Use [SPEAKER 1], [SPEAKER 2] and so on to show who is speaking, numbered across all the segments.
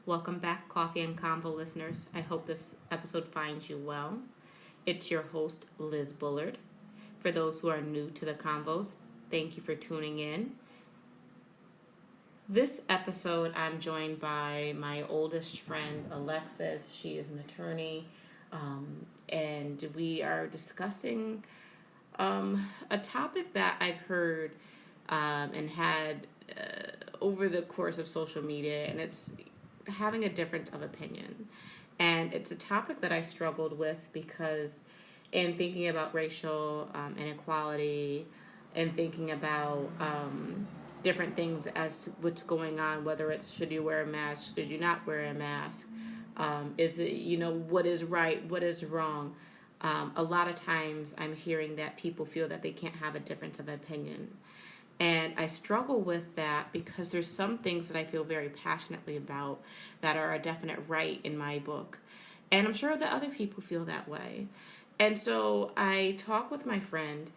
[SPEAKER 1] Welcome back, Coffee and Convo listeners. I hope this episode finds you well. It's your host, Liz Bullard. For those who are new to the convos, thank you for tuning in. This episode, I'm joined by my oldest friend, Alexis. She is an attorney, and we are discussing a topic that I've heard and had over the course of social media, and it's having a difference of opinion. And it's a topic that I struggled with because in thinking about racial inequality and thinking about different things as what's going on, whether it's should you wear a mask, should you not wear a mask, is it, what is right, what is wrong. A lot of times I'm hearing that people feel that they can't have a difference of opinion. And I struggle with that because there's some things that I feel very passionately about that are a definite right in my book. And I'm sure that other people feel that way. And so I talk with my friend,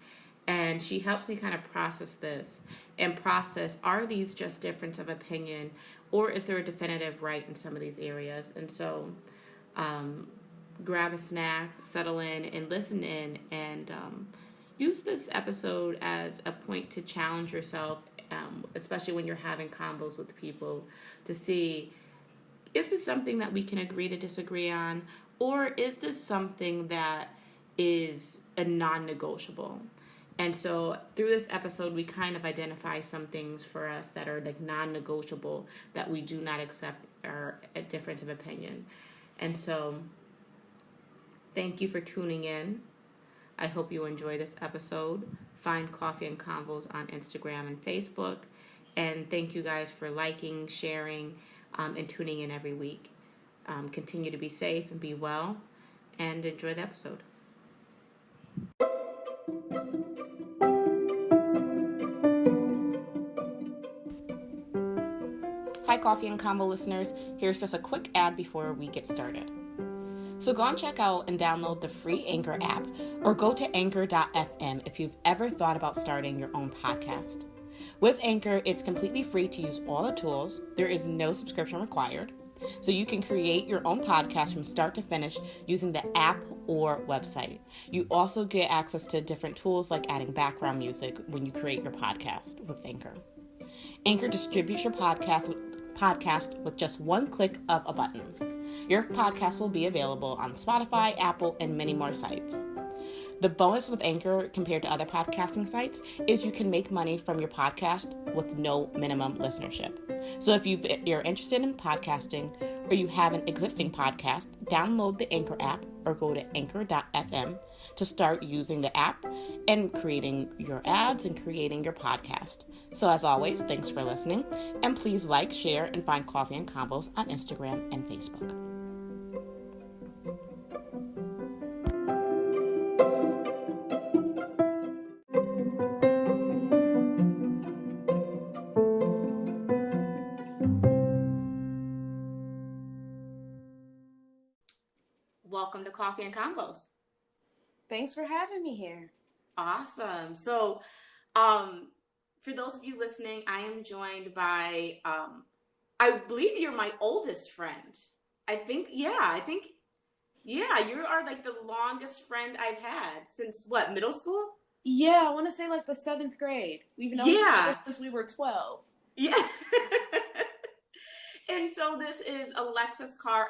[SPEAKER 1] and she helps me kind of process this and process, are these just difference of opinion, or is there a definitive right in some of these areas? And so grab a snack, settle in, and listen in, and use this episode as a point to challenge yourself, especially when you're having combos with people, to see, is this something that we can agree to disagree on, or is this something that is a non-negotiable? And so through this episode, we kind of identify some things for us that are like non-negotiable, that we do not accept, or a difference of opinion. And so thank you for tuning in. I hope you enjoy this episode. Find Coffee and Convos on Instagram and Facebook. And thank you guys for liking, sharing, and tuning in every week. Continue to be safe and be well, and enjoy the episode. Hi, Coffee and Convo listeners. Here's just a quick ad before we get started. So go and check out and download the free Anchor app, or go to anchor.fm if you've ever thought about starting your own podcast. With Anchor, it's completely free to use all the tools. There is no subscription required. So you can create your own podcast from start to finish using the app or website. You also get access to different tools like adding background music when you create your podcast with Anchor. Anchor distributes your podcast with just one click of a button. Your podcast will be available on Spotify, Apple, and many more sites. The bonus with Anchor compared to other podcasting sites is you can make money from your podcast with no minimum listenership. So if you're interested in podcasting, or you have an existing podcast, download the Anchor app or go to anchor.fm to start using the app and creating your ads and creating your podcast. So as always, thanks for listening, and please like, share, and find Coffee and Convos on Instagram and Facebook. Welcome to Coffee and Convos.
[SPEAKER 2] Thanks for having me here.
[SPEAKER 1] Awesome. So, for those of you listening, I am joined by, I believe you're my oldest friend. You are like the longest friend I've had since what, middle school?
[SPEAKER 2] Yeah, I want to say like the 7th grade. We've known each other since we were 12.
[SPEAKER 1] Yeah. And so this is Alexis Carr.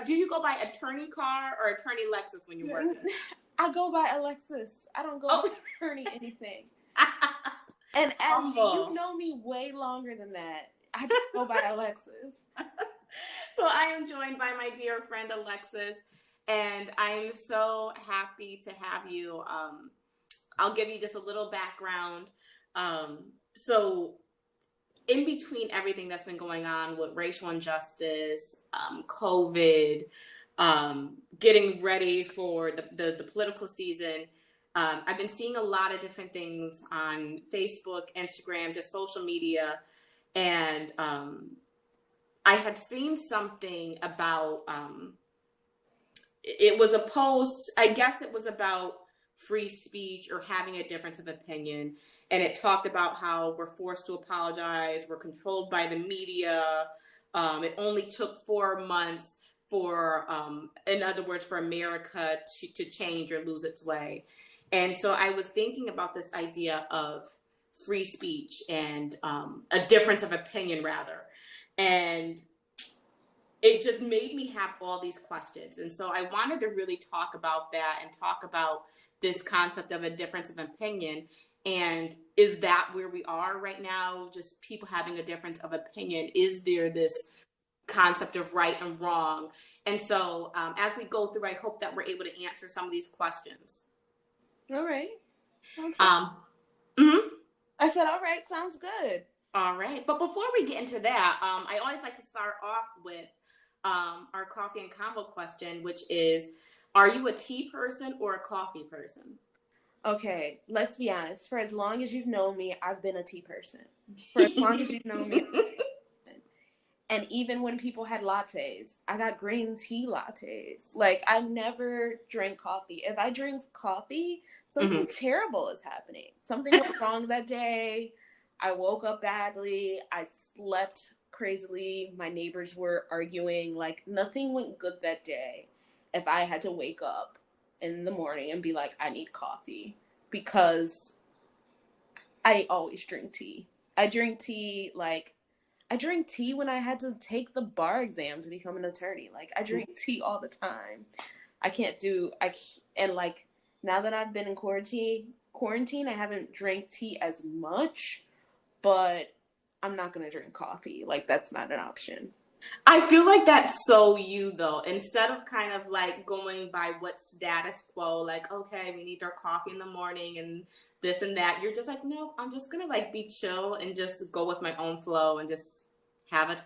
[SPEAKER 1] Do you go by Attorney Carr or Attorney Lexus when you're working?
[SPEAKER 2] I go by Alexis. I don't go by Attorney anything. And as you've known me way longer than that, I just go by Alexis.
[SPEAKER 1] So I am joined by my dear friend Alexis, and I am so happy to have you. I'll give you just a little background. So in between everything that's been going on with racial injustice, COVID, getting ready for the political season, I've been seeing a lot of different things on Facebook, Instagram, just social media. And I had seen something about, it was a post, I guess it was about free speech or having a difference of opinion. And it talked about how we're forced to apologize, we're controlled by the media, It only took 4 months for, in other words, for America to change or lose its way. And so I was thinking about this idea of free speech and a difference of opinion, rather. And it just made me have all these questions. And so I wanted to really talk about that and talk about this concept of a difference of opinion. And is that where we are right now? Just people having a difference of opinion? Is there this concept of right and wrong? And so as we go through, I hope that we're able to answer some of these questions.
[SPEAKER 2] All right. Sounds
[SPEAKER 1] good. Mm-hmm.
[SPEAKER 2] I said, all right, sounds good.
[SPEAKER 1] All right. But before we get into that, I always like to start off with our coffee and combo question, which is, are you a tea person or a coffee person?
[SPEAKER 2] Okay, let's be honest. For as long as you've known me, I've been a tea person. For as long as you've known me. And even when people had lattes, I got green tea lattes. Like, I never drank coffee. If I drink coffee, something terrible is happening. Something went wrong that day. I woke up badly. I slept crazily. My neighbors were arguing. Like, nothing went good that day if I had to wake up in the morning and be like, I need coffee. Because I always drink tea. I drink tea when I had to take the bar exam to become an attorney. Like, I drink tea all the time. And like, now that I've been in quarantine, I haven't drank tea as much, but I'm not going to drink coffee. Like, that's not an option.
[SPEAKER 1] I feel like that's so you, though. Instead of kind of like going by what status quo, like, okay, we need our coffee in the morning and this and that, you're just like, no, I'm just gonna like be chill and just go with my own flow and just have a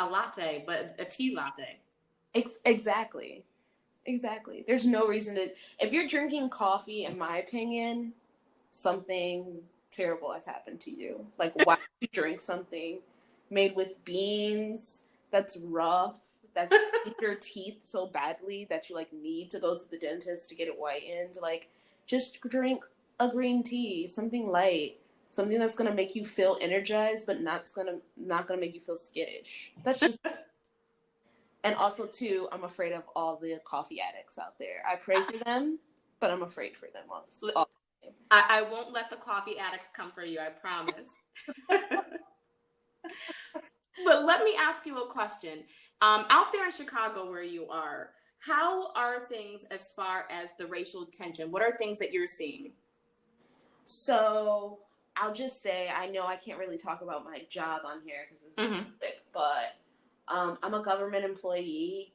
[SPEAKER 1] latte, but a tea latte.
[SPEAKER 2] Exactly. There's no reason to. If you're drinking coffee, in my opinion, something terrible has happened to you. Like, why would you drink something made with beans that's rough, that's in your teeth so badly that you like need to go to the dentist to get it whitened? Like, just drink a green tea, something light, something that's gonna make you feel energized, but not gonna make you feel skittish. That's just. And also, too, I'm afraid of all the coffee addicts out there. I pray for them, but I'm afraid for them all the time.
[SPEAKER 1] I won't let the coffee addicts come for you, I promise. But let me ask you a question. Out there in Chicago where you are, how are things as far as the racial tension? What are things that you're seeing?
[SPEAKER 2] So I'll just say, I know I can't really talk about my job on here because it's public, but I'm a government employee,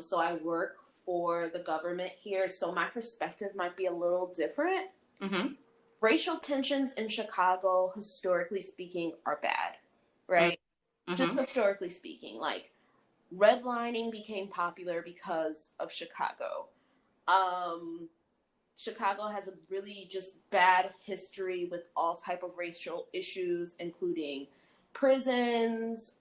[SPEAKER 2] so I work for the government here, so my perspective might be a little different. Racial tensions in Chicago, historically speaking, are bad, right? Just historically speaking, like, redlining became popular because of Chicago. Chicago has a really just bad history with all type of racial issues, including prisons,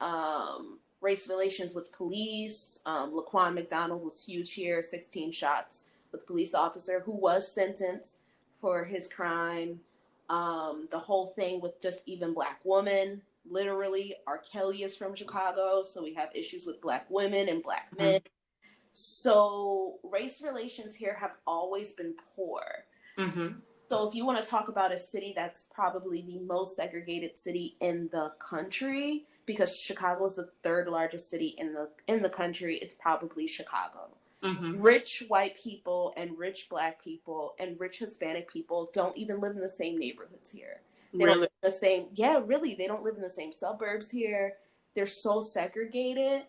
[SPEAKER 2] race relations with police. Laquan McDonald was huge here, 16 shots with a police officer who was sentenced for his crime. The whole thing with just even Black women. Literally, R. Kelly is from Chicago, so we have issues with Black women and Black men. So race relations here have always been poor. So if you want to talk about a city that's probably the most segregated city in the country, because Chicago is the third largest city in the country, it's probably Chicago. Rich white people and rich Black people and rich Hispanic people don't even live in the same neighborhoods here. They don't live in the same, they don't live in the same suburbs here. They're so segregated.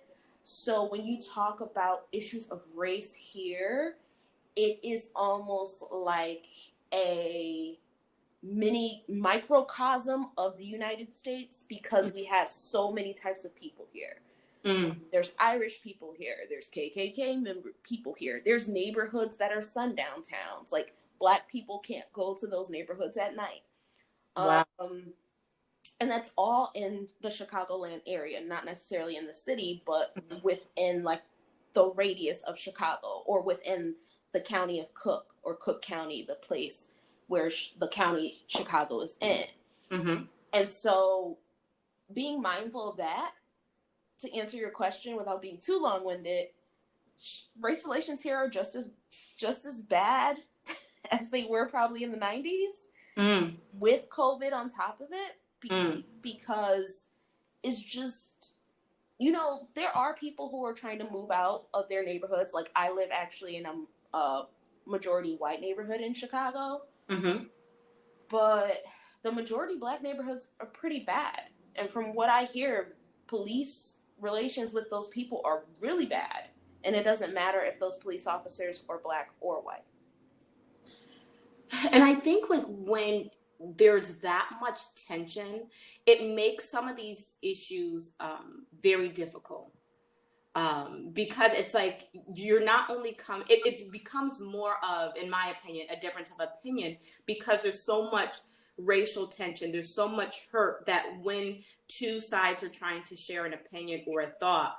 [SPEAKER 2] So when you talk about issues of race here, it is almost like a mini microcosm of the United States because we have so many types of people here. There's Irish people here. There's KKK people here. There's neighborhoods that are sundown towns. Like, Black people can't go to those neighborhoods at night.
[SPEAKER 1] Wow.
[SPEAKER 2] And that's all in the Chicagoland area, not necessarily in the city, but within like the radius of Chicago, or within the county of Cook, or Cook County, the place where the county Chicago is in. And so being mindful of that, to answer your question without being too long-winded, race relations here are just as bad as they were probably in the 90s with COVID on top of it, because it's just, there are people who are trying to move out of their neighborhoods. Like, I live actually in a majority white neighborhood in Chicago, but the majority black neighborhoods are pretty bad. And from what I hear, police relations with those people are really bad. And it doesn't matter if those police officers are black or white.
[SPEAKER 1] And I think, like, when there's that much tension, it makes some of these issues very difficult. Because it's like, you're not only it becomes more of, in my opinion, a difference of opinion, because there's so much racial tension, there's so much hurt, that when two sides are trying to share an opinion or a thought,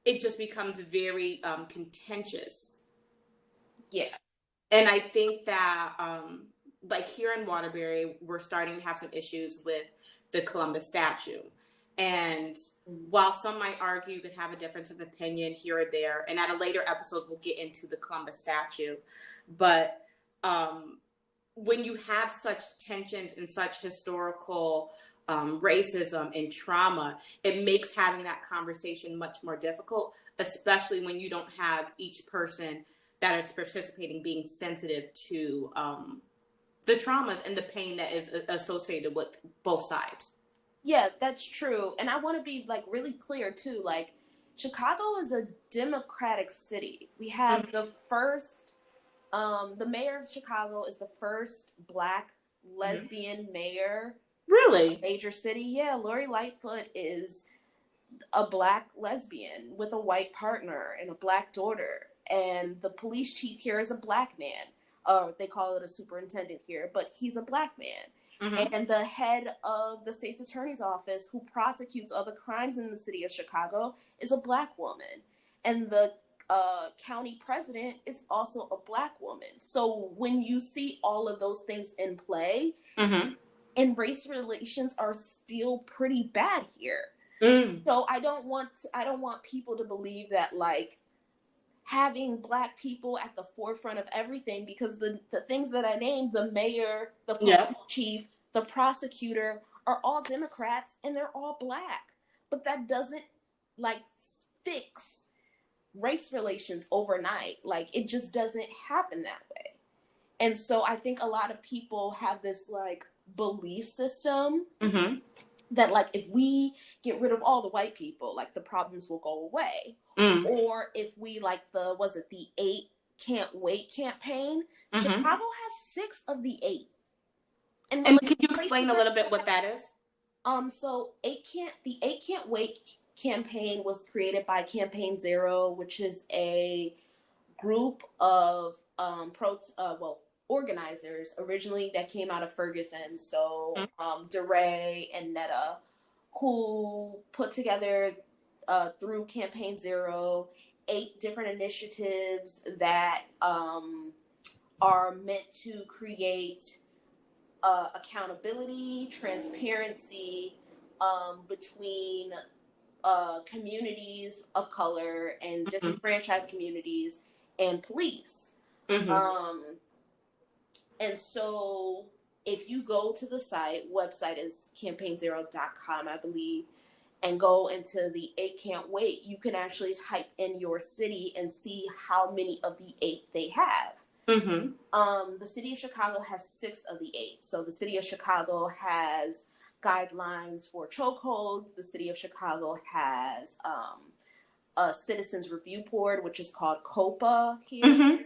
[SPEAKER 1] it just becomes very contentious.
[SPEAKER 2] Yeah.
[SPEAKER 1] And I think that, like, here in Waterbury, we're starting to have some issues with the Columbus statue. And while some might argue you could have a difference of opinion here or there, and at a later episode, we'll get into the Columbus statue. But when you have such tensions and such historical racism and trauma, it makes having that conversation much more difficult, especially when you don't have each person that is participating being sensitive to the traumas and the pain that is associated with both sides.
[SPEAKER 2] Yeah, that's true. And I want to be, like, really clear too. Like, Chicago is a democratic city. We have the first, the mayor of Chicago is the first black lesbian mayor.
[SPEAKER 1] Really?
[SPEAKER 2] Of a major city. Yeah, Lori Lightfoot is a black lesbian with a white partner and a black daughter. And the police chief here is a black man. They call it a superintendent here, but he's a black man. And the head of the state's attorney's office, who prosecutes other crimes in the city of Chicago, is a black woman. And the county president is also a black woman. So when you see all of those things in play, and race relations are still pretty bad here. So I don't want people to believe that, like, having black people at the forefront of everything, because the things that I named, the mayor, the police chief, the prosecutor, are all Democrats and they're all black. But that doesn't, like, fix race relations overnight. Like, it just doesn't happen that way. And so I think a lot of people have this, like, belief system that, like, if we get rid of all the white people, like, the problems will go away. Or if we, like, the 8 Can't Wait campaign, Chicago has 6 of the 8. And can
[SPEAKER 1] you explain a little bit what that is?
[SPEAKER 2] So the 8 Can't Wait campaign was created by Campaign Zero, which is a group of organizers originally that came out of Ferguson. So DeRay and Netta, who put together through Campaign Zero 8 different initiatives that are meant to create accountability, transparency between communities of color and disenfranchised communities and police. And so if you go to the website is campaignzero.com, I believe, and go into the 8 Can't Wait, you can actually type in your city and see how many of the 8 they have. The city of Chicago has 6 of the 8. So the city of Chicago has guidelines for chokeholds. The city of Chicago has a citizens review board, which is called COPA here.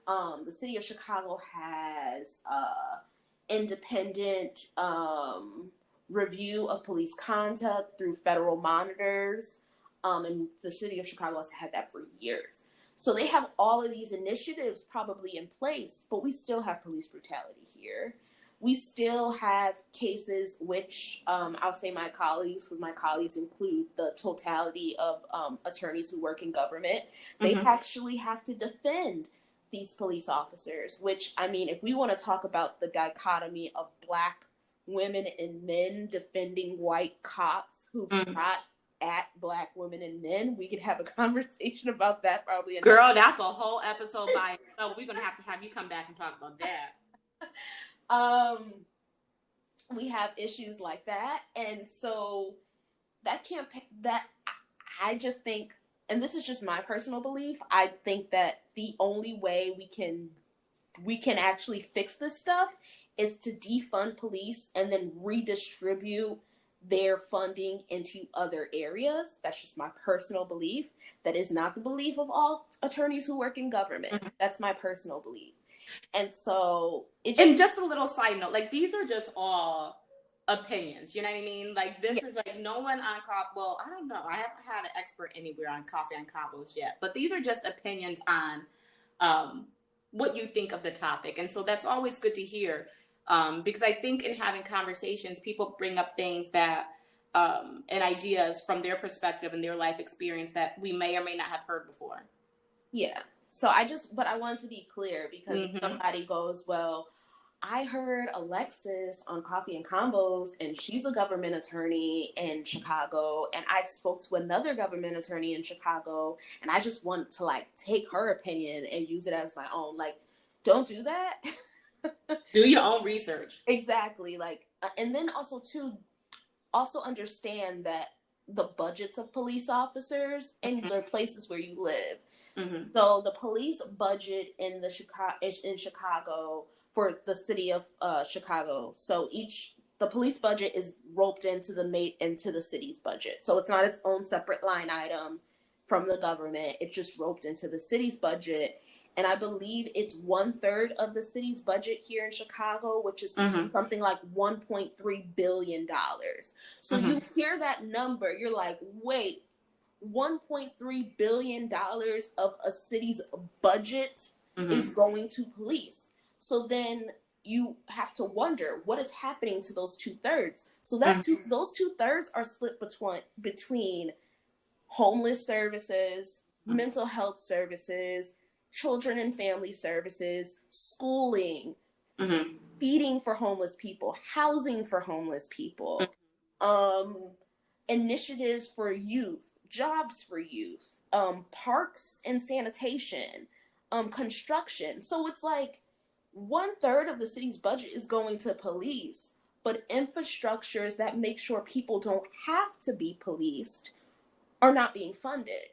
[SPEAKER 2] The city of Chicago has independent review of police conduct through federal monitors. And the city of Chicago has had that for years. So they have all of these initiatives probably in place, but we still have police brutality here. We still have cases which I'll say my colleagues, because my colleagues include the totality of attorneys who work in government, they actually have to defend these police officers, which, I mean, if we want to talk about the dichotomy of black women and men defending white cops who shot at Black women and men. We could have a conversation about that probably.
[SPEAKER 1] Girl, that's a whole episode by itself. We're going to have you come back and talk about
[SPEAKER 2] that. We have issues like that. And so that campaign, that I just think, and this is just my personal belief, I think that the only way we can actually fix this stuff is to defund police and then redistribute their funding into other areas. That's just my personal belief. That is not the belief of all attorneys who work in government. Mm-hmm. That's my personal belief. And so
[SPEAKER 1] and just a little side note, like, these are just all opinions, you know what I mean? Like, this is like, no one on well, I don't know, I haven't had an expert anywhere on coffee on combos yet, but these are just opinions on what you think of the topic. And so that's always good to hear, because I think in having conversations, people bring up things that and ideas from their perspective and their life experience that we may or may not have heard before.
[SPEAKER 2] Yeah. So but I wanted to be clear, because if somebody goes, well, I heard Alexis on Coffee and Combos, and she's a government attorney in Chicago, and I spoke to another government attorney in Chicago, and I just want to, like, take her opinion and use it as my own. Like, don't do that.
[SPEAKER 1] Do your own research.
[SPEAKER 2] Exactly. Like, and then also, too, also understand that the budgets of police officers and the places where you live. Mm-hmm. So the police budget in Chicago for the city of Chicago. So the police budget is roped into the city's budget. So it's not its own separate line item from the government. It's just roped into the city's budget. And I believe it's 1/3 of the city's budget here in Chicago, which is something like $1.3 billion. So you hear that number, you're like, wait, $1.3 billion of a city's budget is going to police. So then you have to wonder, what is happening to those 2/3? So those 2/3 are split between homeless services, mental health services, children and family services, schooling, feeding for homeless people, housing for homeless people, initiatives for youth, jobs for youth, parks and sanitation, construction. So it's like 1/3 of the city's budget is going to police, but infrastructures that make sure people don't have to be policed are not being funded.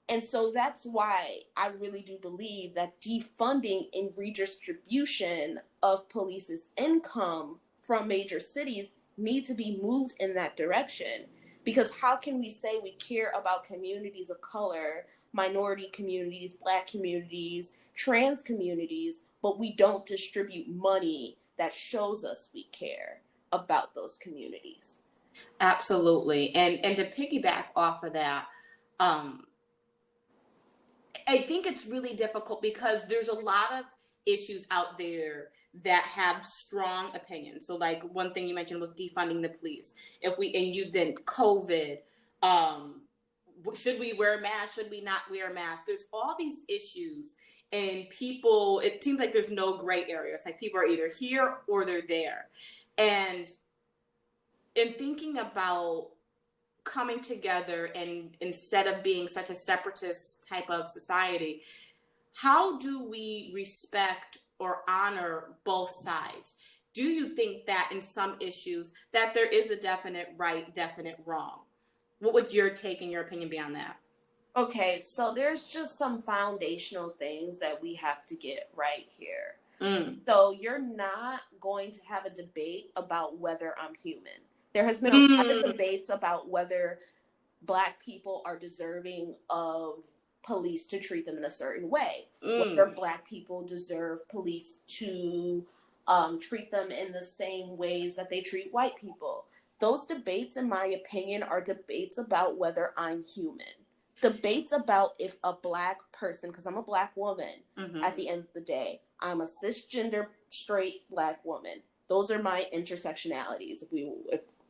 [SPEAKER 2] And so that's why I really do believe that defunding and redistribution of police's income from major cities need to be moved in that direction. Because how can we say we care about communities of color, minority communities, Black communities, trans communities, but we don't distribute money that shows us we care about those communities?
[SPEAKER 1] Absolutely. And to piggyback off of that, I think it's really difficult because there's a lot of issues out there that have strong opinions. So, like, one thing you mentioned was defunding the police. Then COVID, should we wear masks? Should we not wear masks? There's all these issues, and people, it seems like there's no gray areas. Like, people are either here or they're there. And in thinking about coming together, and instead of being such a separatist type of society, how do we respect or honor both sides? Do you think that in some issues that there is a definite right, definite wrong? What would your take and your opinion be on that?
[SPEAKER 2] Okay, so there's just some foundational things that we have to get right here. So you're not going to have a debate about whether I'm human. There has been a lot of debates about whether Black people are deserving of police to treat them in a certain way. Whether Black people deserve police to treat them in the same ways that they treat white people. Those debates, in my opinion, are debates about whether I'm human. Debates about if a Black person, because I'm a Black woman at the end of the day, I'm a cisgender, straight Black woman. Those are my intersectionalities,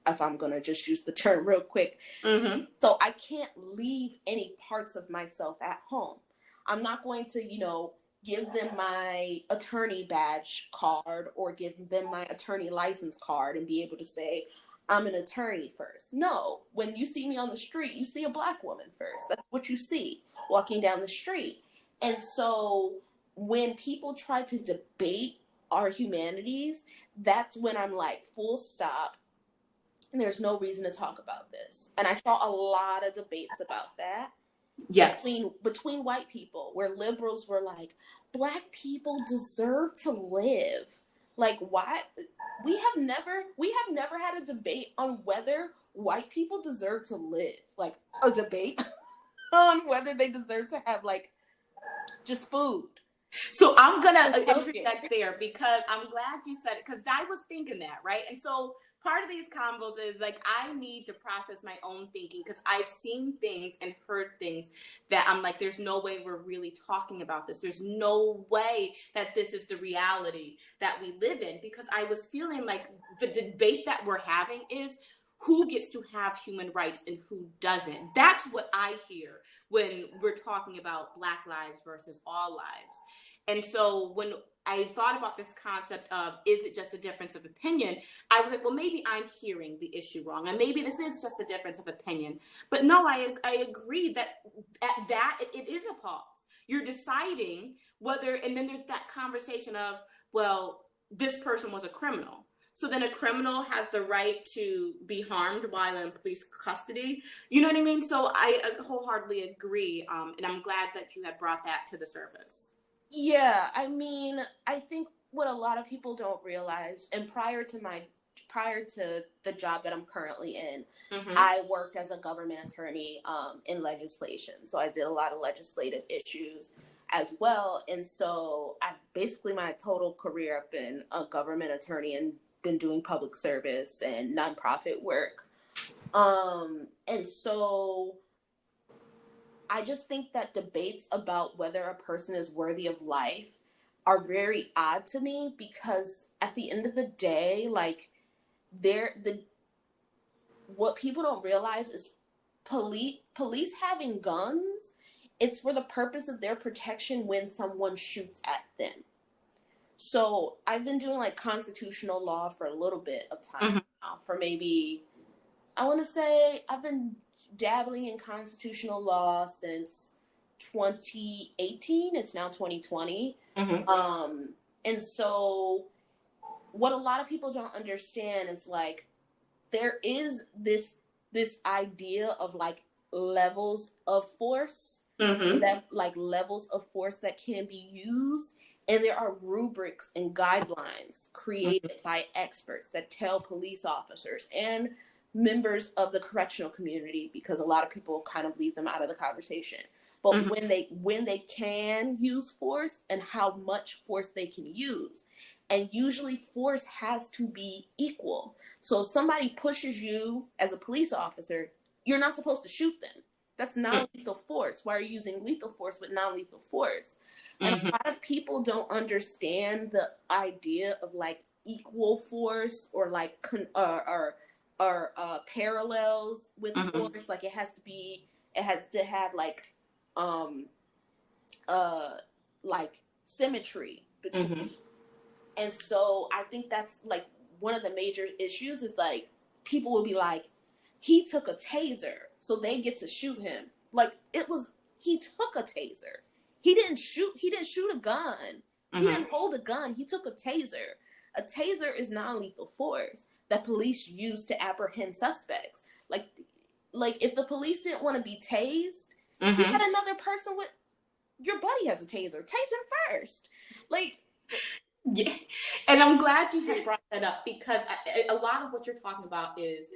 [SPEAKER 2] if I'm going to just use the term real quick. So I can't leave any parts of myself at home. I'm not going to, give them my attorney badge card or give them my attorney license card and be able to say, I'm an attorney first. No, when you see me on the street, you see a Black woman first. That's what you see walking down the street. And so when people try to debate our humanities, that's when I'm like, full stop. There's no reason to talk about this. And I saw a lot of debates about that.
[SPEAKER 1] Yes.
[SPEAKER 2] Between white people, where liberals were like, Black people deserve to live. Like, why? We have never had a debate on whether white people deserve to live. Like, a debate on whether they deserve to have, like, just food.
[SPEAKER 1] So I'm going to interject there, because I'm glad you said it, because I was thinking that, right? And so part of these combos is like, I need to process my own thinking, because I've seen things and heard things that I'm like, there's no way we're really talking about this. There's no way that this is the reality that we live in, because I was feeling like the debate that we're having is who gets to have human rights and who doesn't. That's what I hear when we're talking about Black lives versus all lives. And so when I thought about this concept of, is it just a difference of opinion? I was like, well, maybe I'm hearing the issue wrong, and maybe this is just a difference of opinion. But no, I agree that at that, it is a pause. You're deciding whether, and then there's that conversation of, well, this person was a criminal. So then a criminal has the right to be harmed while in police custody. You know what I mean? So I wholeheartedly agree. And I'm glad that you had brought that to the surface.
[SPEAKER 2] Yeah, I mean, I think what a lot of people don't realize, and prior to the job that I'm currently in, I worked as a government attorney in legislation. So I did a lot of legislative issues as well. And so I've basically, my total career, I've been a government attorney and been doing public service and nonprofit work. And so I just think that debates about whether a person is worthy of life are very odd to me, because at the end of the day, like, what people don't realize is police having guns, it's for the purpose of their protection when someone shoots at them. So I've been doing like constitutional law for a little bit of time now, for maybe, I want to say I've been dabbling in constitutional law since 2018. It's now 2020. And so what a lot of people don't understand is like, there is this idea of like levels of force, that like levels of force that can be used. And there are rubrics and guidelines created by experts that tell police officers and members of the correctional community, because a lot of people kind of leave them out of the conversation. But when they can use force and how much force they can use. And usually force has to be equal. So if somebody pushes you as a police officer, you're not supposed to shoot them. That's non-lethal force. Why are you using lethal force with non-lethal force? And a lot of people don't understand the idea of like equal force, or like parallels with force. Like it has to have like symmetry between. And so I think that's like one of the major issues is like, people will be like, he took a taser, so they get to shoot him. Like, he took a taser. He didn't shoot a gun. He didn't hold a gun. He took a taser. A taser is non-lethal force that police use to apprehend suspects. Like if the police didn't want to be tased, you had another person with, your buddy has a taser. Tase him first. Like,
[SPEAKER 1] yeah. And I'm glad you had brought that up, because a lot of what you're talking about is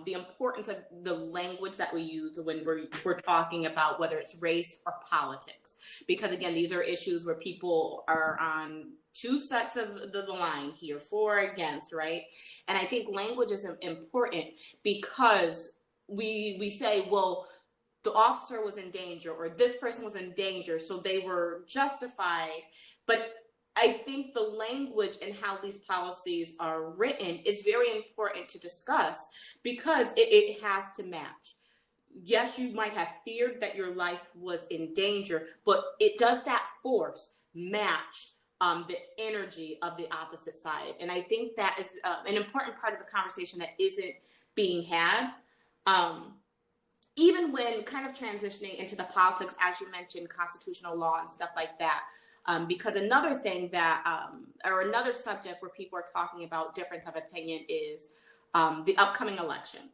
[SPEAKER 1] the importance of the language that we use when we're talking about whether it's race or politics. Because again, these are issues where people are on two sets of the line here, for or against, right? And I think language is important, because we say, well, the officer was in danger, or this person was in danger, so they were justified. But I think the language and how these policies are written is very important to discuss, because it has to match. Yes, you might have feared that your life was in danger, but does that force match the energy of the opposite side. And I think that is an important part of the conversation that isn't being had. Even when kind of transitioning into the politics, as you mentioned, constitutional law and stuff like that. Because another thing that, or another subject where people are talking about difference of opinion is the upcoming election.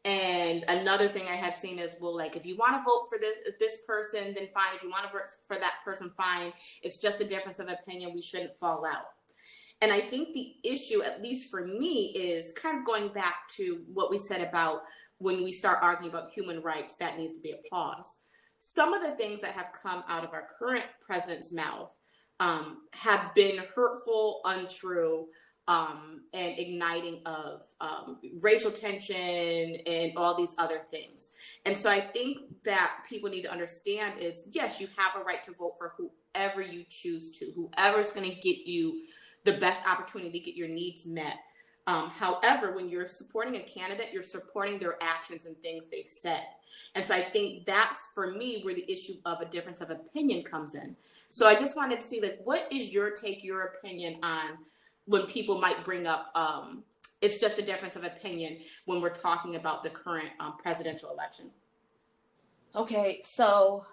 [SPEAKER 1] And another thing I have seen is, well, like, if you want to vote for this person, then fine. If you want to vote for that person, fine. It's just a difference of opinion. We shouldn't fall out. And I think the issue, at least for me, is kind of going back to what we said about when we start arguing about human rights, that needs to be a pause. Some of the things that have come out of our current president's mouth have been hurtful, untrue, and igniting of racial tension and all these other things. And so I think that people need to understand is, yes, you have a right to vote for whoever you choose to, whoever's going to get you the best opportunity to get your needs met. However, when you're supporting a candidate, you're supporting their actions and things they've said. And so I think that's, for me, where the issue of a difference of opinion comes in. So I just wanted to see, like, what is your take, your opinion on when people might bring up it's just a difference of opinion when we're talking about the current presidential election?
[SPEAKER 2] Okay, so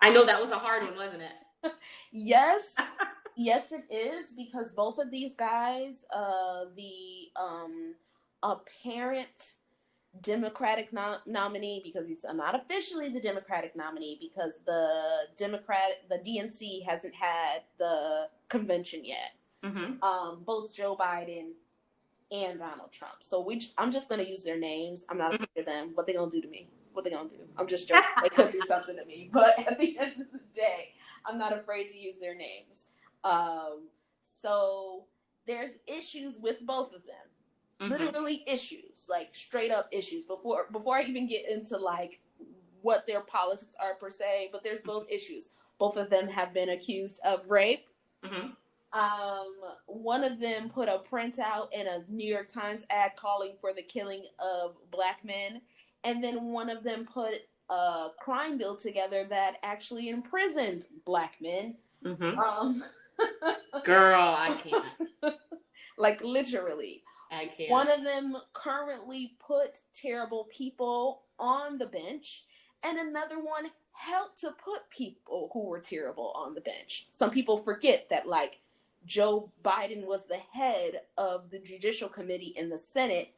[SPEAKER 1] I know that was a hard one, wasn't it?
[SPEAKER 2] Yes. Yes, it is, because both of these guys, the apparent Democratic nominee, because he's not officially the Democratic nominee, because the DNC hasn't had the convention yet.
[SPEAKER 1] Mm-hmm.
[SPEAKER 2] Both Joe Biden and Donald Trump. So I'm just gonna use their names. I'm not afraid of them. What they gonna do to me? What they gonna do? I'm just joking. They could do something to me, but at the end of the day, I'm not afraid to use their names. So there's issues with both of them. Mm-hmm. Literally issues, like straight up issues. Before I even get into like what their politics are per se, but there's both issues. Both of them have been accused of rape. Mm-hmm. One of them put a printout in a New York Times ad calling for the killing of Black men, and then one of them put a crime bill together that actually imprisoned Black men. Mm-hmm.
[SPEAKER 1] Girl, I can't.
[SPEAKER 2] Like, literally.
[SPEAKER 1] I can't.
[SPEAKER 2] One of them currently put terrible people on the bench, and another one helped to put people who were terrible on the bench. Some people forget that, like, Joe Biden was the head of the Judicial Committee in the Senate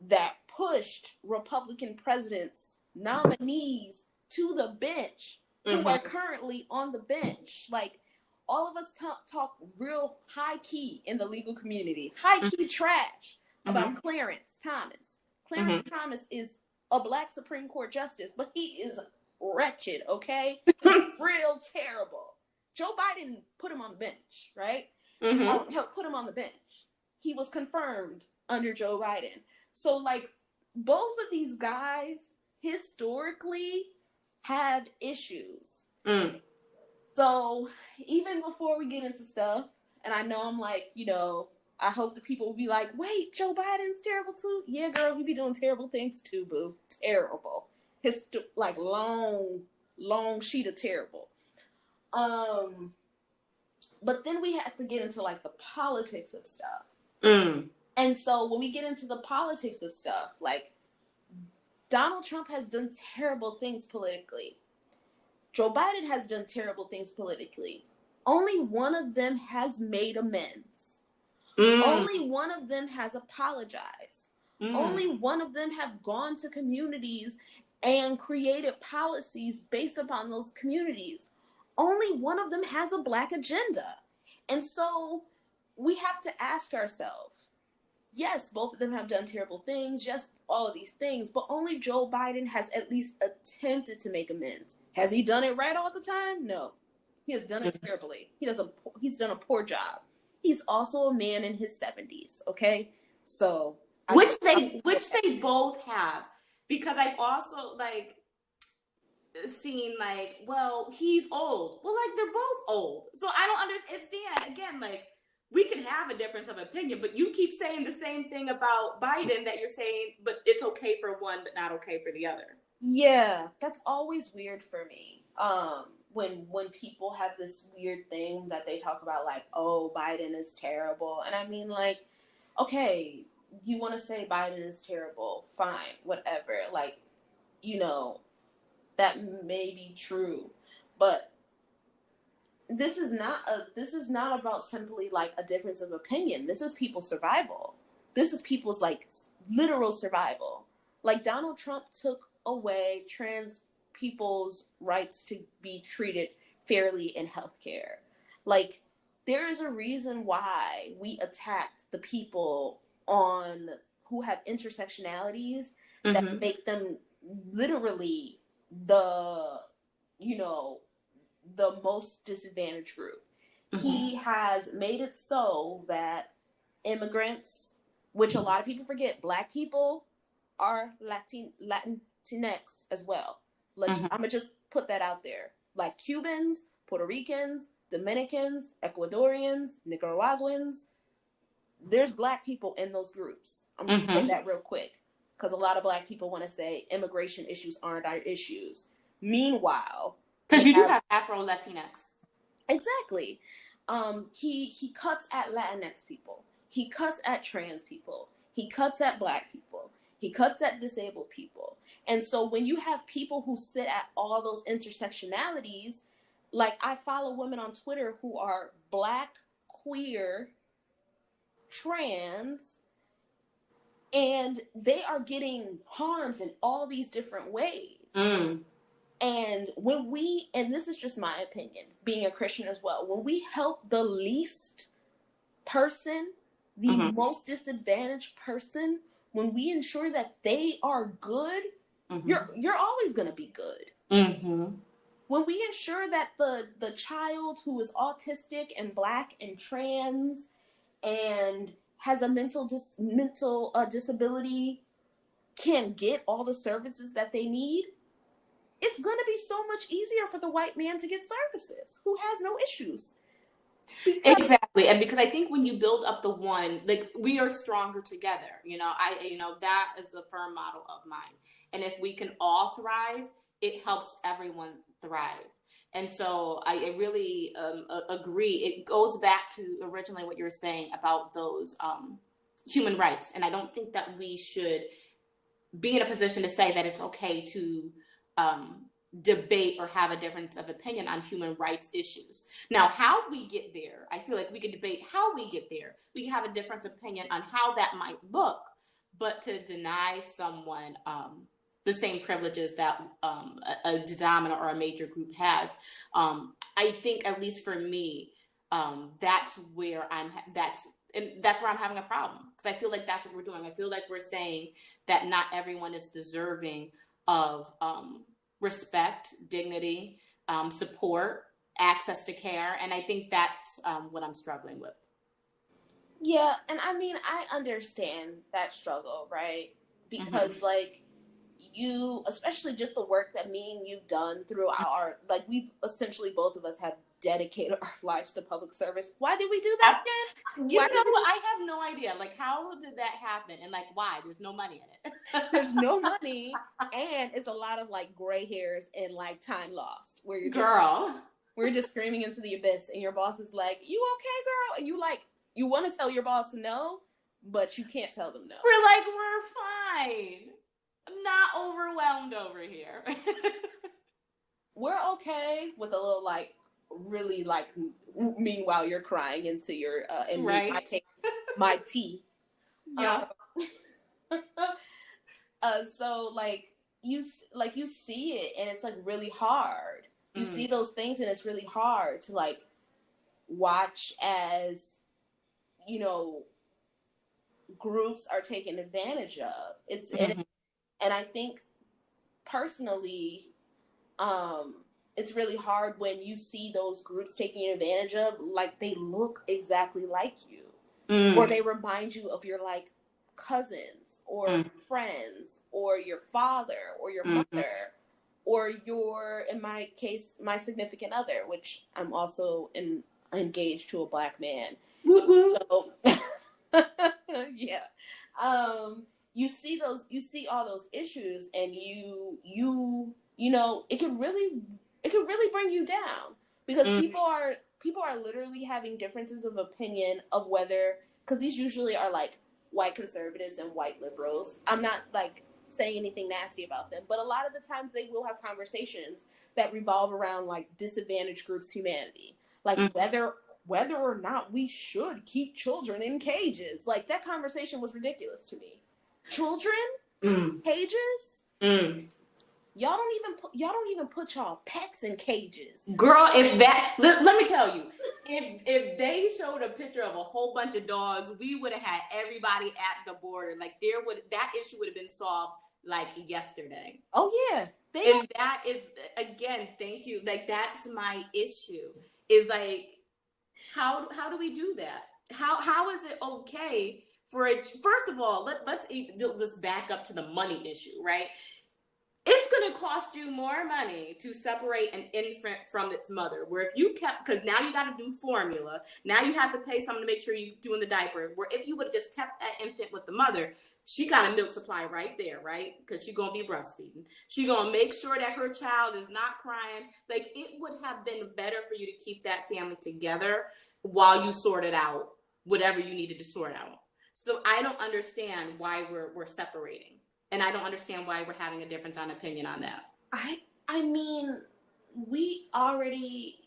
[SPEAKER 2] that pushed Republican presidents' nominees to the bench, mm-hmm. who are currently on the bench. Like, all of us talk real high key in the legal community, high key mm-hmm. trash about mm-hmm. Clarence Thomas. Clarence mm-hmm. Thomas is a Black Supreme Court justice, but he is wretched, okay? Real terrible. Joe Biden put him on the bench, right? Mm-hmm. Helped put him on the bench. He was confirmed under Joe Biden. So, like, both of these guys historically have issues. Mm. So, even before we get into stuff, and I know I'm like, you know, I hope the people will be like, wait, Joe Biden's terrible too? Yeah, girl, he be doing terrible things too, boo. Terrible. His, like, long sheet of terrible. But then we have to get into, like, the politics of stuff. Mm. And so when we get into the politics of stuff, like, Donald Trump has done terrible things politically. Joe Biden has done terrible things politically. Only one of them has made amends. Mm. Only one of them has apologized. Mm. Only one of them have gone to communities and created policies based upon those communities. Only one of them has a Black agenda. And so we have to ask ourselves, yes, both of them have done terrible things, yes, all of these things, but only Joe Biden has at least attempted to make amends. Has he done it right all the time? No. He has done it terribly. He's done a poor job. He's also a man in his 70s, okay? So
[SPEAKER 1] which they both have, because I've also, like, seen, like, well, he's old. Well, like, they're both old. So I don't understand. Again, like, we can have a difference of opinion, but you keep saying the same thing about Biden that you're saying, but it's okay for one, but not okay for the other.
[SPEAKER 2] Yeah, that's always weird for me. when people have this weird thing that they talk about, like, oh, Biden is terrible. And I mean, like, okay, you want to say Biden is terrible, fine, whatever. Like, you know, that may be true, but this is not about simply like a difference of opinion. This is people's survival. This is people's like literal survival. Like, Donald Trump took away trans people's rights to be treated fairly in healthcare. Like, there is a reason why we attacked the people on who have intersectionalities that make them literally the, you know, the most disadvantaged group. He has made it so that immigrants, which a lot of people forget, Black people are Latinx as well. I'm gonna just put that out there. Like Cubans, Puerto Ricans, Dominicans, Ecuadorians, Nicaraguans, there's Black people in those groups. I'm gonna say that real quick, because a lot of Black people want to say immigration issues aren't our issues. Meanwhile,
[SPEAKER 1] because you do have Afro Latinx.
[SPEAKER 2] Exactly. He cuts at Latinx people. He cuts at trans people. He cuts at Black people. He cuts at disabled people. And so when you have people who sit at all those intersectionalities, like, I follow women on Twitter who are Black, queer, trans, and they are getting harms in all these different ways. And and this is just my opinion, being a Christian as well, when we help the least person, the most disadvantaged person, when we ensure that they are good, you're always going to be good. When we ensure that the child who is autistic and Black and trans and has a mental disability can get all the services that they need, it's going to be so much easier for the white man to get services who has no issues.
[SPEAKER 1] Exactly. And because I think when you build up the one, like, we are stronger together, that is a firm model of mine. And if we can all thrive, it helps everyone thrive. And so I really agree. It goes back to originally what you were saying about those human rights. And I don't think that we should be in a position to say that it's okay to debate or have a difference of opinion on human rights issues. Now, how we get there, I feel like we could debate how we get there. We can have a difference of opinion on how that might look, but to deny someone the same privileges that a dominant or a major group has, I think, at least for me, that's where I'm having a problem, because I feel like that's what we're doing. I feel like we're saying that not everyone is deserving of respect, dignity, support, access to care. And I think that's what I'm struggling with.
[SPEAKER 2] Yeah, and I mean, I understand that struggle, right? Because like, you, especially just the work that me and you've done throughout our, like, we've essentially, both of us have dedicated our lives to public service. Why did we do that again?
[SPEAKER 1] I have no idea. Like, how did that happen? And like, why? There's no money in it.
[SPEAKER 2] There's no money, and it's a lot of like gray hairs and like time lost, where you're just, we're just screaming into the abyss, and your boss is like, "You okay, girl?" And you like, you want to tell your boss no, but you can't tell them no.
[SPEAKER 1] We're like, we're fine. I'm not overwhelmed over here.
[SPEAKER 2] We're okay with a little like, really like, meanwhile you're crying into your and
[SPEAKER 1] right.
[SPEAKER 2] I take my tea.
[SPEAKER 1] Yeah.
[SPEAKER 2] So like you see it, and it's like really hard. You see those things, and it's really hard to like watch as, you know, groups are taken advantage of. It's and I think personally, it's really hard when you see those groups taking advantage of, like, they look exactly like you, or they remind you of your like cousins or friends or your father or your mother or your, in my case, my significant other, which I'm also engaged to a Black man. So, yeah. You see all those issues, and you know, it can really It can really bring you down because
[SPEAKER 1] Mm.
[SPEAKER 2] people are literally having differences of opinion of whether, because these usually are like white conservatives and white liberals. I'm not like saying anything nasty about them, but a lot of the times they will have conversations that revolve around like disadvantaged groups humanity, like
[SPEAKER 1] Mm.
[SPEAKER 2] whether or not we should keep children in cages. Like that conversation was ridiculous to me. Children,
[SPEAKER 1] Mm.
[SPEAKER 2] cages.
[SPEAKER 1] Mm.
[SPEAKER 2] Y'all don't even put y'all pets in cages.
[SPEAKER 1] Girl, if that let me tell you, if they showed a picture of a whole bunch of dogs, we would have had everybody at the border. Like that issue would have been solved like yesterday.
[SPEAKER 2] Oh yeah.
[SPEAKER 1] And that is, again, thank you. Like that's my issue. Is like how do we do that? How is it okay for a, first of all, let's back up to the money issue, right? It's going to cost you more money to separate an infant from its mother. Where if you kept, because now you got to do formula, now you have to pay someone to make sure you're doing the diaper. Where if you would have just kept that infant with the mother, she got a milk supply right there, right? Because she's going to be breastfeeding. She's going to make sure that her child is not crying. Like it would have been better for you to keep that family together while you sorted out whatever you needed to sort out. So I don't understand why we're separating. And I don't understand why we're having a difference on opinion on that.
[SPEAKER 2] I mean, we already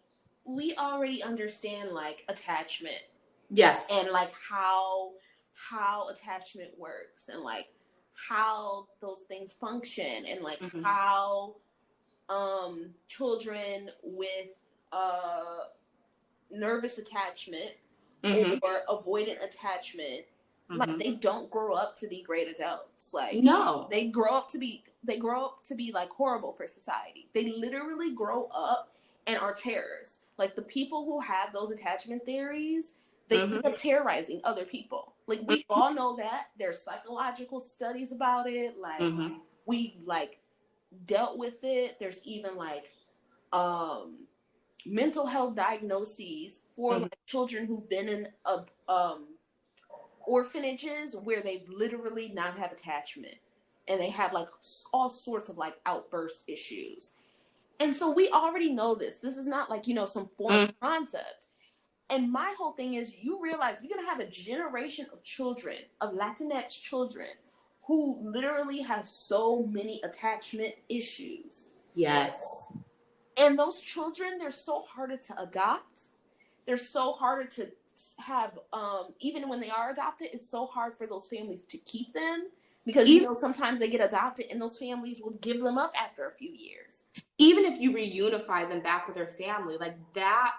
[SPEAKER 2] understand like attachment.
[SPEAKER 1] Yes.
[SPEAKER 2] And like how attachment works and like how those things function and like how children with nervous attachment or avoidant attachment, like they don't grow up to be great adults. Like
[SPEAKER 1] no,
[SPEAKER 2] they grow up to be like horrible for society. They literally grow up and are terrors. Like the people who have those attachment theories, they end up terrorizing other people. Like we all know that. There's psychological studies about it. Like we like dealt with it. There's even like mental health diagnoses for like children who've been in orphanages where they literally not have attachment and they have like all sorts of like outburst issues. And so we already know this. This is not like, you know, some foreign concept. And my whole thing is you realize we're going to have a generation of children, of Latinx children, who literally have so many attachment issues.
[SPEAKER 1] Yes.
[SPEAKER 2] And those children, they're so harder to adopt. They're so harder to have, even when they are adopted, it's so hard for those families to keep them because, you know, sometimes they get adopted and those families will give them up after a few years.
[SPEAKER 1] Even if you reunify them back with their family, like that,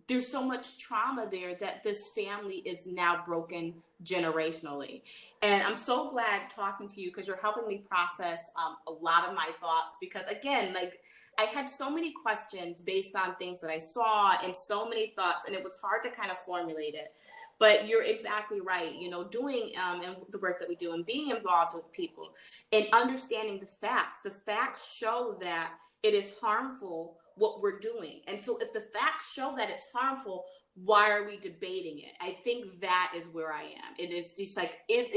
[SPEAKER 1] there's so much trauma there that this family is now broken generationally. And I'm so glad talking to you because you're helping me process a lot of my thoughts because, again, like I had so many questions based on things that I saw and so many thoughts, and it was hard to kind of formulate it. But you're exactly right. You know, doing and the work that we do and being involved with people and understanding the facts show that it is harmful what we're doing. And so if the facts show that it's harmful, why are we debating it? I think that is where I am. And it's just like, is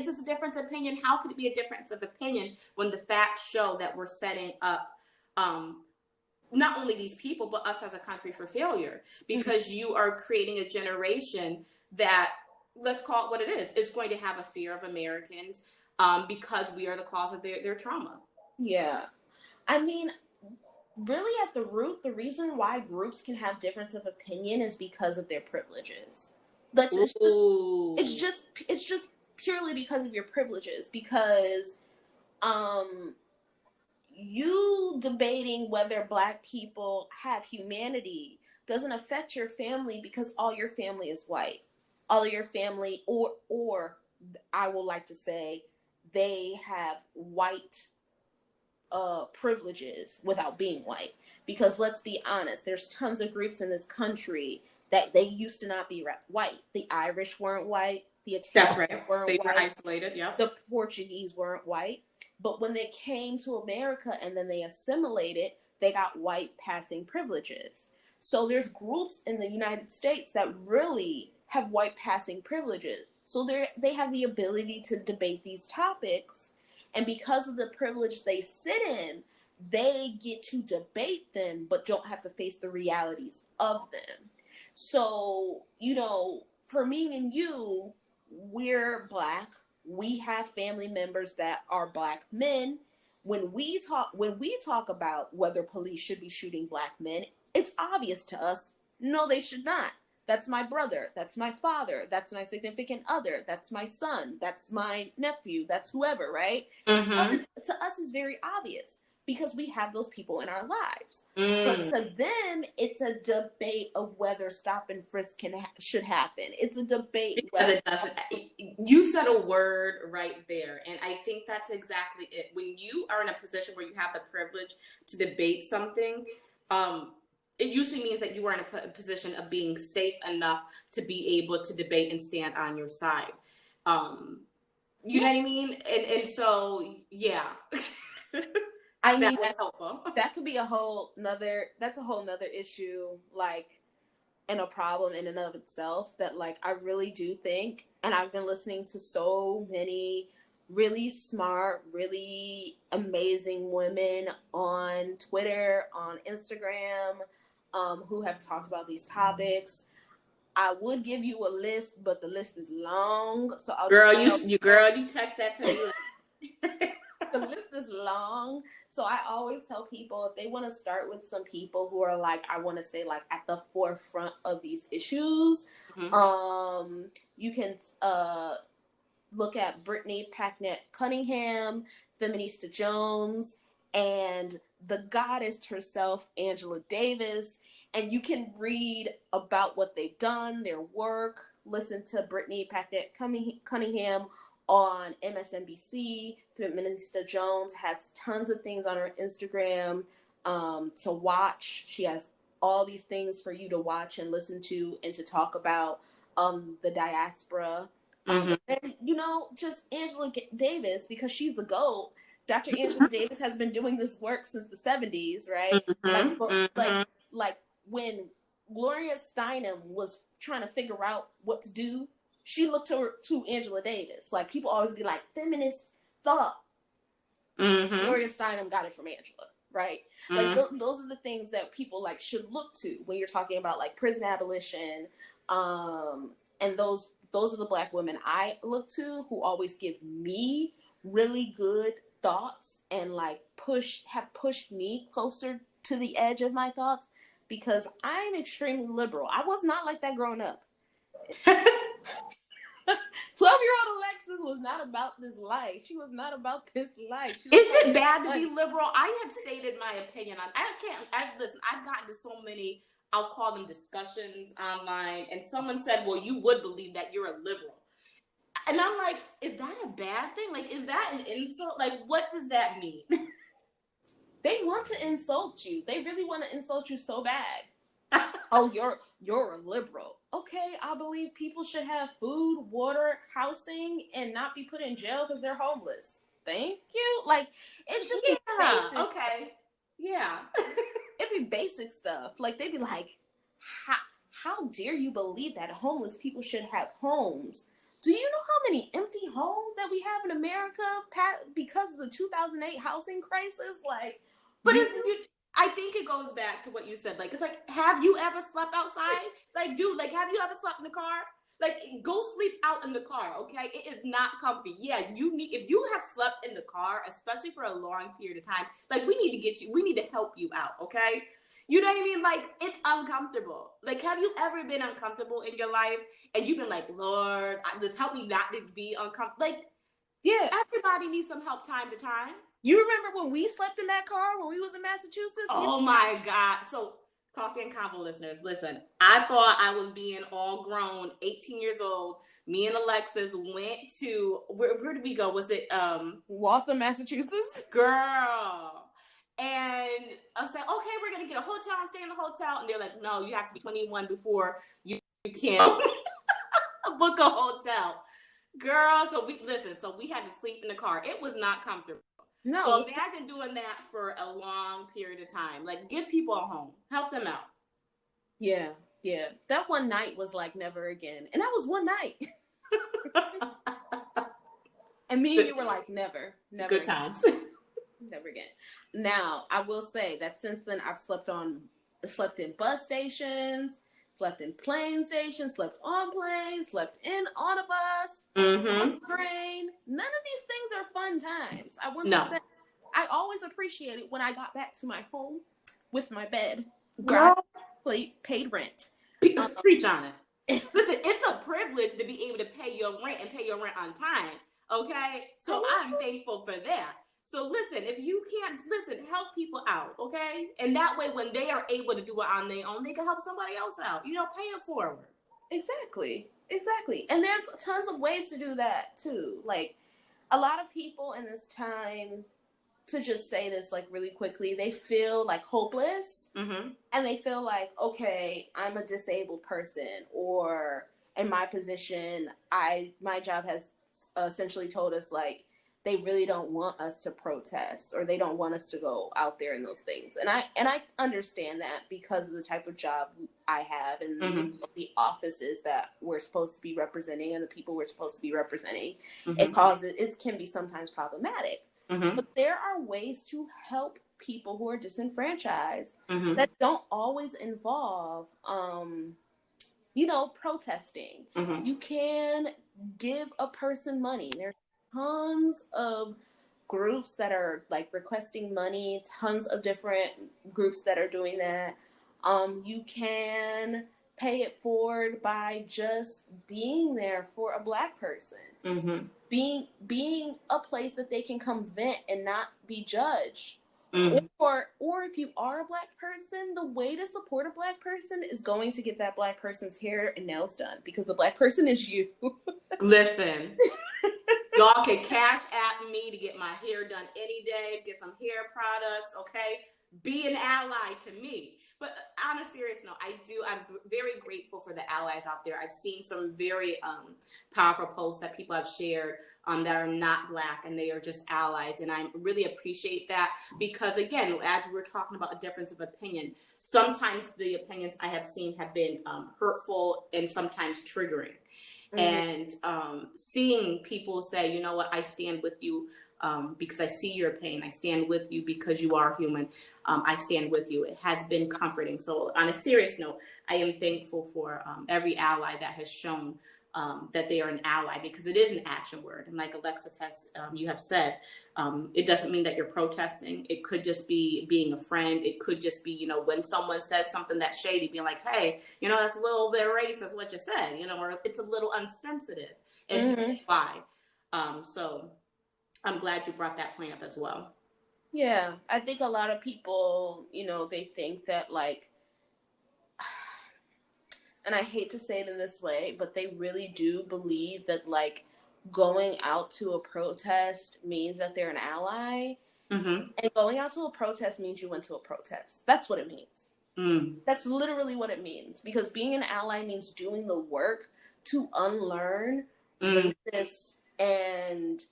[SPEAKER 1] this a difference of opinion? How could it be a difference of opinion when the facts show that we're setting up not only these people, but us as a country for failure? Because you are creating a generation that, let's call it what it is, is going to have a fear of Americans because we are the cause of their trauma.
[SPEAKER 2] Yeah. I mean, really at the root, the reason why groups can have difference of opinion is because of their privileges. It's just purely because of your privileges. Because you debating whether Black people have humanity doesn't affect your family because all your family is white. All your family, or I would like to say, they have white privileges without being white. Because let's be honest, there's tons of groups in this country that they used to not be white. The Irish weren't white. The Italians weren't white. They were
[SPEAKER 1] isolated, yeah.
[SPEAKER 2] The Portuguese weren't white. But when they came to America and then they assimilated, they got white passing privileges. So there's groups in the United States that really have white passing privileges. So they have the ability to debate these topics. And because of the privilege they sit in, they get to debate them, but don't have to face the realities of them. So, for me and you, we're Black. We have family members that are Black men. When we talk about whether police should be shooting Black men, it's obvious to us, no, they should not. That's my brother. That's my father. That's my significant other. That's my son. That's my nephew. That's whoever, right?
[SPEAKER 1] Mm-hmm.
[SPEAKER 2] To us, it's very obvious because we have those people in our lives. But
[SPEAKER 1] Mm.
[SPEAKER 2] to them, it's a debate of whether stop and frisk should happen. It's a debate
[SPEAKER 1] Because
[SPEAKER 2] whether
[SPEAKER 1] it doesn't. You said a word right there, and I think that's exactly it. When you are in a position where you have the privilege to debate something, it usually means that you are in a position of being safe enough to be able to debate and stand on your side. You know what I mean? And so, yeah.
[SPEAKER 2] I mean
[SPEAKER 1] That was helpful.
[SPEAKER 2] that could be that's a whole nother issue, like, and a problem in and of itself, that like I really do think, and I've been listening to so many really smart, really amazing women on Twitter, on Instagram, who have talked about these topics. I would give you a list, but the list is long, so I'll
[SPEAKER 1] Girl,
[SPEAKER 2] just
[SPEAKER 1] you text that to me.
[SPEAKER 2] the list is long. So I always tell people, if they want to start with some people who are like, I want to say, like, at the forefront of these issues,
[SPEAKER 1] Mm-hmm.
[SPEAKER 2] you can look at Brittany Packnett Cunningham, Feminista Jones, and the goddess herself, Angela Davis. And you can read about what they've done, their work, listen to Brittany Packnett Cunningham on MSNBC. Feminista Jones has tons of things on her Instagram to watch. She has all these things for you to watch and listen to and to talk about the diaspora.
[SPEAKER 1] Mm-hmm.
[SPEAKER 2] And, just Angela Davis, because she's the GOAT. Dr. Angela Davis has been doing this work since the 70s, right?
[SPEAKER 1] Mm-hmm.
[SPEAKER 2] Like when Gloria Steinem was trying to figure out what to do, she looked to Angela Davis. Like, people always be like, feminist thought.
[SPEAKER 1] Mm-hmm.
[SPEAKER 2] Gloria Steinem got it from Angela, right?
[SPEAKER 1] Mm-hmm.
[SPEAKER 2] Like, those are the things that people like should look to when you're talking about like prison abolition, and those are the Black women I look to, who always give me really good thoughts and like have pushed me closer to the edge of my thoughts, because I'm extremely liberal. I was not like that growing up. 12-year-old Alexis was not about this life. She was not about this life.
[SPEAKER 1] Is it bad to be liberal? I have stated my opinion on. Listen. I've gotten to so many, I'll call them discussions online, and someone said, "Well, you would believe that you're a liberal," and I'm like, "Is that a bad thing? Like, is that an insult? Like, what does that mean?"
[SPEAKER 2] They want to insult you. They really want to insult you so bad. Oh, you're a liberal. Okay, I believe people should have food, water, housing, and not be put in jail because they're homeless. Thank you. Like, it's just basic.
[SPEAKER 1] Okay. Yeah.
[SPEAKER 2] It'd be basic stuff. Like, they'd be like, how dare you believe that homeless people should have homes? Do you know how many empty homes that we have in America because of the 2008 housing crisis? Like,
[SPEAKER 1] but I think it goes back to what you said. Like, it's like, have you ever slept outside? Like, dude, like, have you ever slept in the car? Like, go sleep out in the car, okay? It is not comfy. Yeah, if you have slept in the car, especially for a long period of time, like, we need to help you out, okay? You know what I mean? Like, it's uncomfortable. Like, have you ever been uncomfortable in your life and you've been like, Lord, just help me not to be uncomfortable? Like, yeah, everybody needs some help time to time.
[SPEAKER 2] You remember when we slept in that car when we was in Massachusetts?
[SPEAKER 1] Oh my God. So, Coffee and Convo listeners, listen, I thought I was being all grown, 18 years old. Me and Alexis went to, where did we go? Was it
[SPEAKER 2] Waltham, Massachusetts?
[SPEAKER 1] Girl. And I said, okay, we're going to get a hotel and stay in the hotel. And they're like, no, you have to be 21 before you can book a hotel. Girl, so we had to sleep in the car. It was not comfortable. No. So imagine doing that for a long period of time. Like, give people a home. Help them out.
[SPEAKER 2] Yeah. That one night was like never again. And that was one night. And me and you were like, never.
[SPEAKER 1] Good times.
[SPEAKER 2] Never again. Now, I will say that since then, I've slept in bus stations, slept in plane stations, slept on planes, slept in on a bus, on
[SPEAKER 1] Mm-hmm.
[SPEAKER 2] a train. None of these things are fun times. I want to
[SPEAKER 1] No.
[SPEAKER 2] say, I always appreciated when I got back to my home with my bed where I
[SPEAKER 1] Girl,
[SPEAKER 2] paid rent.
[SPEAKER 1] preach on it. Listen, it's a privilege to be able to pay your rent and pay your rent on time. Okay? So I'm thankful for that. So listen, if you can't listen, help people out, okay? And that way when they are able to do it on their own, they can help somebody else out. You know, pay it forward.
[SPEAKER 2] Exactly. Exactly. And there's tons of ways to do that too. Like a lot of people in this time, to just say this like really quickly, they feel like hopeless,
[SPEAKER 1] Mm-hmm.
[SPEAKER 2] and they feel like, okay, I'm a disabled person, or in my position, my job has essentially told us like they really don't want us to protest, or they don't want us to go out there in those things. And I understand that because of the type of job I have, and
[SPEAKER 1] Mm-hmm.
[SPEAKER 2] the offices that we're supposed to be representing and the people we're supposed to be representing.
[SPEAKER 1] Mm-hmm.
[SPEAKER 2] It can be sometimes problematic.
[SPEAKER 1] Mm-hmm.
[SPEAKER 2] But there are ways to help people who are disenfranchised
[SPEAKER 1] Mm-hmm.
[SPEAKER 2] that don't always involve, protesting.
[SPEAKER 1] Mm-hmm.
[SPEAKER 2] You can give a person money. There's tons of groups that are like requesting money, tons of different groups that are doing that. You can pay it forward by just being there for a Black person.
[SPEAKER 1] Mm-hmm.
[SPEAKER 2] Being a place that they can come vent and not be judged.
[SPEAKER 1] Mm-hmm.
[SPEAKER 2] Or if you are a Black person, the way to support a Black person is going to get that Black person's hair and nails done, because the Black person is you.
[SPEAKER 1] Listen, y'all can cash at me to get my hair done any day, get some hair products, okay? Be an ally to me. But on a serious note, I'm very grateful for the allies out there. I've seen some very powerful posts that people have shared that are not Black, and they are just allies. And I really appreciate that, because again, as we're talking about a difference of opinion, sometimes the opinions I have seen have been hurtful and sometimes triggering. And seeing people say, you know what, I stand with you because I see your pain. I stand with you because you are human. I stand with you. It has been comforting. So on a serious note, I am thankful for every ally that has shown that they are an ally, because it is an action word. And like Alexis you have said, it doesn't mean that you're protesting. It could just be being a friend. It could just be, when someone says something that's shady, being like, hey, that's a little bit racist what you said, or it's a little unsensitive. And here's why. So I'm glad you brought that point up as well.
[SPEAKER 2] Yeah, I think a lot of people, they think that like, and I hate to say it in this way, but they really do believe that like going out to a protest means that they're an ally.
[SPEAKER 1] Mm-hmm.
[SPEAKER 2] And going out to a protest means you went to a protest. That's what it means.
[SPEAKER 1] Mm.
[SPEAKER 2] That's literally what it means. Because being an ally means doing the work to unlearn racist and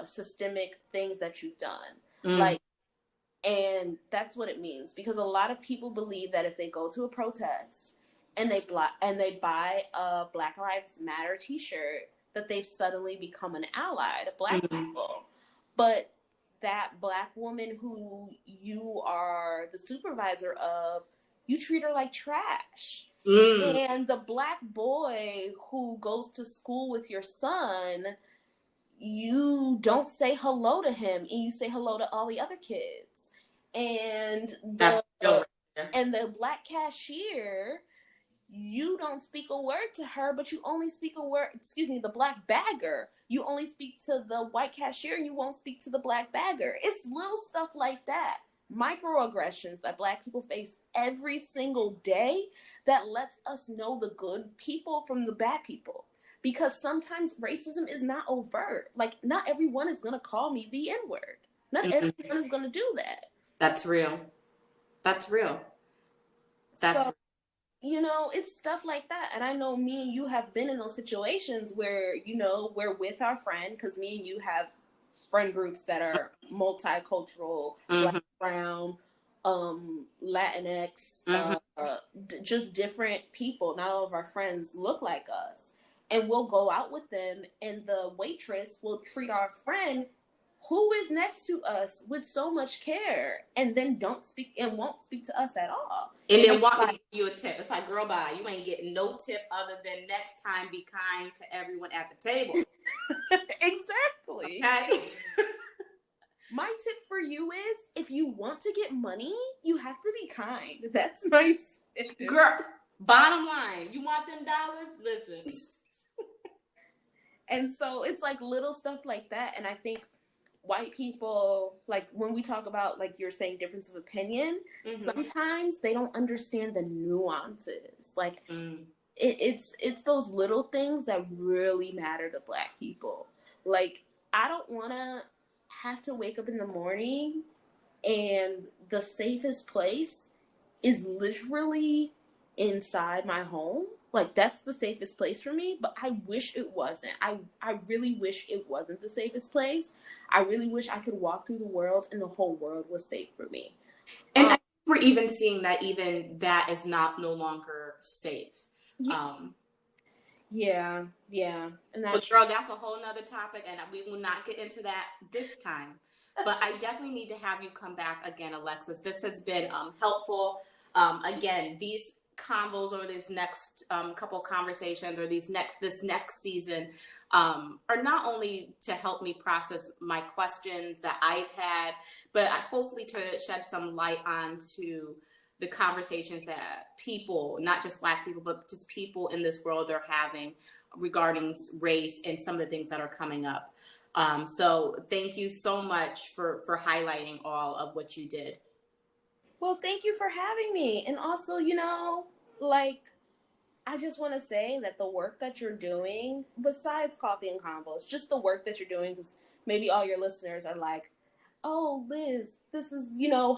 [SPEAKER 2] systemic things that you've done. And that's what it means. Because a lot of people believe that if they go to a protest and they buy a Black Lives Matter t-shirt, that they've suddenly become an ally to Black people. But that Black woman who you are the supervisor of, you treat her like trash. And the Black boy who goes to school with your son, you don't say hello to him, and you say hello to all the other kids. And the Black cashier, you don't speak a word to her, but you only speak a word, the Black bagger. You only speak to the white cashier, and you won't speak to the Black bagger. It's little stuff like that. Microaggressions that Black people face every single day that lets us know the good people from the bad people. Because sometimes racism is not overt. Like, not everyone is going to call me the N-word. Not everyone is going to do that.
[SPEAKER 1] That's real. That's real.
[SPEAKER 2] So, it's stuff like that. And I know me and you have been in those situations where, we're with our friend, because me and you have friend groups that are multicultural, Black, brown, Latinx, just different people. Not all of our friends look like us. And we'll go out with them, and the waitress will treat our friend who is next to us with so much care and then don't speak and won't speak to us at all.
[SPEAKER 1] And then
[SPEAKER 2] And
[SPEAKER 1] want me to
[SPEAKER 2] like,
[SPEAKER 1] give you a tip. It's like, girl, bye. You ain't getting no tip other than next time be kind to everyone at the table.
[SPEAKER 2] exactly.
[SPEAKER 1] Okay?
[SPEAKER 2] My tip for you is if you want to get money, you have to be kind. That's my tip.
[SPEAKER 1] Girl, bottom line, you want them dollars? Listen.
[SPEAKER 2] And so it's like little stuff like that. And I think white people, like when we talk about, like you're saying, difference of opinion, sometimes they don't understand the nuances. Like it's those little things that really matter to Black people. Like, I don't want to have to wake up in the morning and the safest place is literally inside my home. Like, that's the safest place for me, but I wish it wasn't. I really wish it wasn't the safest place. I really wish I could walk through the world and the whole world was safe for me.
[SPEAKER 1] And I think we're even seeing that even that is no longer safe.
[SPEAKER 2] Yeah. And
[SPEAKER 1] but girl, that's a whole nother topic, and we will not get into that this time. But I definitely need to have you come back again, Alexis. This has been helpful. Again, these convos or these next couple conversations or this next season are not only to help me process my questions that I've had, but hopefully to shed some light onto the conversations that people, not just Black people, but just people in this world are having regarding race and some of the things that are coming up. So thank you so much for highlighting all of what you did.
[SPEAKER 2] Well, thank you for having me. And also, like, I just want to say that the work that you're doing, besides Coffee and Combos, just the work that you're doing, because maybe all your listeners are like, oh, Liz, this is,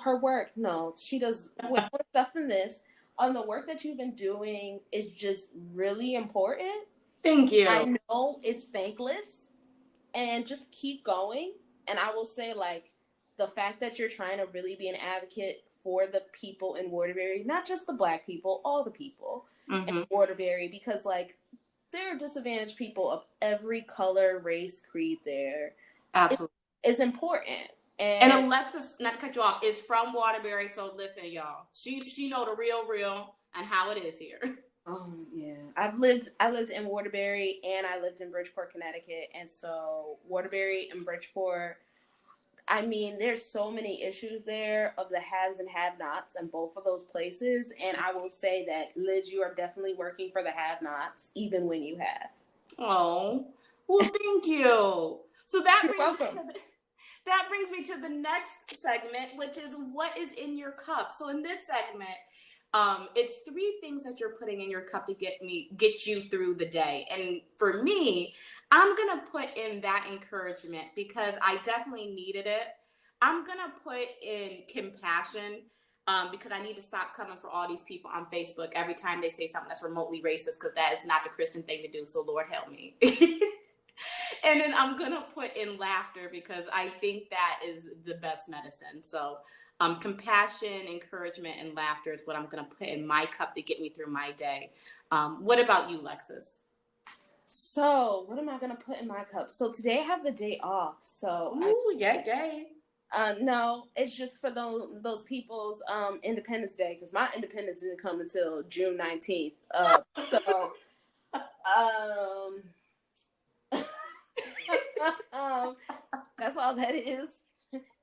[SPEAKER 2] her work. No, she does way more stuff than this. The work that you've been doing is just really important.
[SPEAKER 1] Thank you.
[SPEAKER 2] I know it's thankless, and just keep going. And I will say, like, the fact that you're trying to really be an advocate for the people in Waterbury, not just the Black people, all the people in Waterbury, because, like, there are disadvantaged people of every color, race, creed there.
[SPEAKER 1] Absolutely.
[SPEAKER 2] It's important.
[SPEAKER 1] And Alexis, not to cut you off, is from Waterbury, so listen, y'all. She know the real and how it is here.
[SPEAKER 2] Oh yeah, I lived in Waterbury and I lived in Bridgeport, Connecticut, and so Waterbury and Bridgeport, I mean, there's so many issues there of the haves and have-nots in both of those places, and I will say that, Liz, you are definitely working for the have-nots, even when you have.
[SPEAKER 1] Oh, well, thank you. So that brings me to the next segment, which is what is in your cup. So in this segment, it's 3 things that you're putting in your cup to get you through the day. And for me, I'm going to put in that encouragement because I definitely needed it. I'm going to put in compassion because I need to stop coming for all these people on Facebook every time they say something that's remotely racist, because that is not the Christian thing to do. So Lord help me. And then I'm going to put in laughter because I think that is the best medicine. So compassion, encouragement, and laughter is what I'm going to put in my cup to get me through my day. What about you, Alexis?
[SPEAKER 2] So what am I going to put in my cup? So today I have the day off. So
[SPEAKER 1] yay.
[SPEAKER 2] No, it's just for those people's Independence Day, because my independence didn't come until June 19th. That's all that is.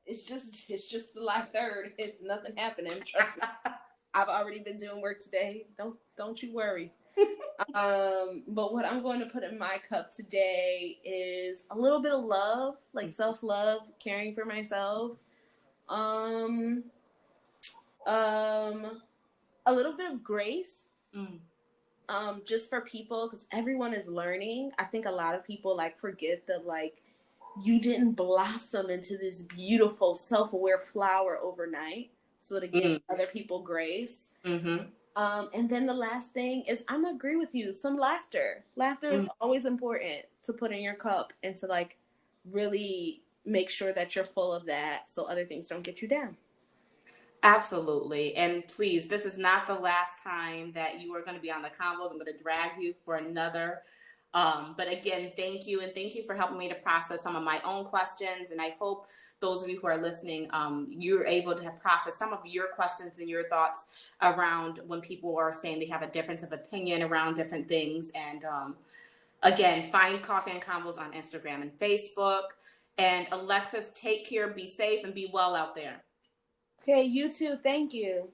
[SPEAKER 2] It's just July 3rd. It's nothing happening. Trust me. I've already been doing work today. Don't you worry. But what I'm going to put in my cup today is a little bit of love, like self-love, caring for myself. A little bit of grace. Just for people, because everyone is learning. I think a lot of people forget that you didn't blossom into this beautiful self-aware flower overnight. So to give other people grace. And then the last thing is, I'm gonna agree with you. Some laughter. Laughter is always important to put in your cup and to really make sure that you're full of that, so other things don't get you down.
[SPEAKER 1] Absolutely. And please, this is not the last time that you are going to be on the Convos. I'm going to drag you for another
[SPEAKER 3] But again, thank you. And thank you for helping me to process some of my own questions. And I hope those of you who are listening, you're able to process some of your questions and your thoughts around when people are saying they have a difference of opinion around different things. And again, find Coffee and Combos on Instagram and Facebook. And Alexis, take care, be safe, and be well out there.
[SPEAKER 2] Okay, you too. Thank you.